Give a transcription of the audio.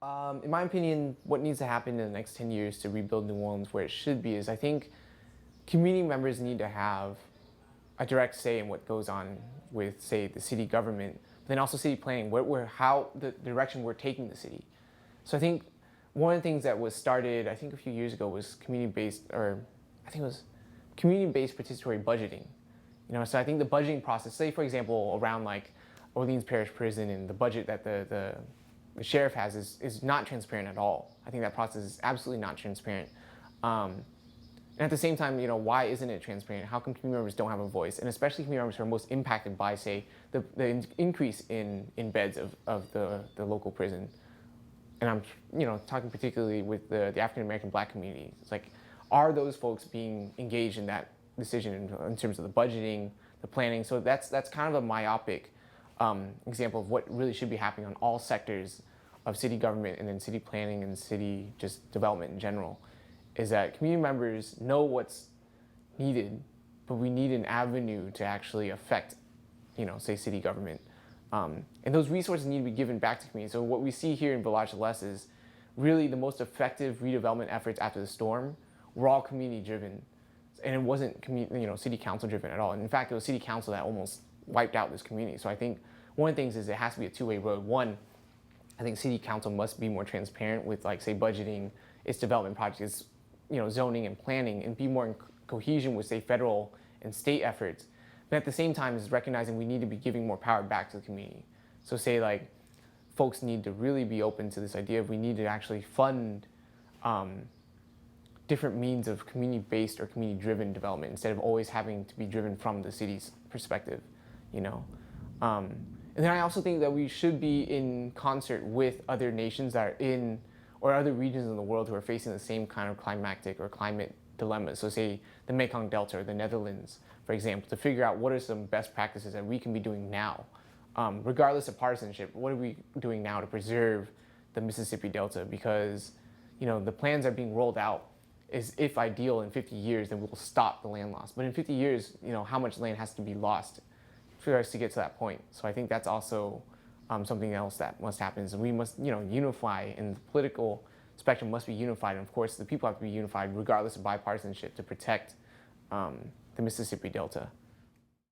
In my opinion, what needs to happen in the next 10 years to rebuild New Orleans where it should be is I think community members need to have a direct say in what goes on with, say, the city government, but then also city planning, how the direction we're taking the city. So I think one of the things that was started, I think a few years ago, was community-based, or I think it was community-based participatory budgeting. So I think the budgeting process, say for example, around like Orleans Parish Prison and the budget that the sheriff has is not transparent at all. I think that process is absolutely not transparent. And at the same time, why isn't it transparent? How come community members don't have a voice? And especially community members who are most impacted by, say, the increase in beds of the local prison. And I'm, talking particularly with the African American Black community. It's like, are those folks being engaged in that decision in terms of the budgeting, the planning? So that's kind of a myopic example of what really should be happening on all sectors of city government and then city planning and city just development in general, is that community members know what's needed, but we need an avenue to actually affect, say city government. And those resources need to be given back to community. So what we see here in Village Celeste is really the most effective redevelopment efforts after the storm were all community driven. And it wasn't city council driven at all. And in fact, it was city council that almost wiped out this community. So I think one of the things is it has to be a two-way road. One, I think city council must be more transparent with, like, say, budgeting its development projects, zoning and planning, and be more in cohesion with, say, federal and state efforts. But at the same time, is recognizing we need to be giving more power back to the community. So say, like, folks need to really be open to this idea of we need to actually fund different means of community-based or community-driven development instead of always having to be driven from the city's perspective, And then I also think that we should be in concert with other nations that are in, or other regions in the world who are facing the same kind of climatic or climate dilemmas. So say the Mekong Delta or the Netherlands, for example, to figure out what are some best practices that we can be doing now. Regardless of partisanship, what are we doing now to preserve the Mississippi Delta? Because, the plans are being rolled out is, if ideal, in 50 years, then we'll stop the land loss. But in 50 years, how much land has to be lost for us to get to that point? So I think that's also something else that must happen, is we must, unify, and the political spectrum must be unified. And of course, the people have to be unified regardless of bipartisanship to protect the Mississippi Delta.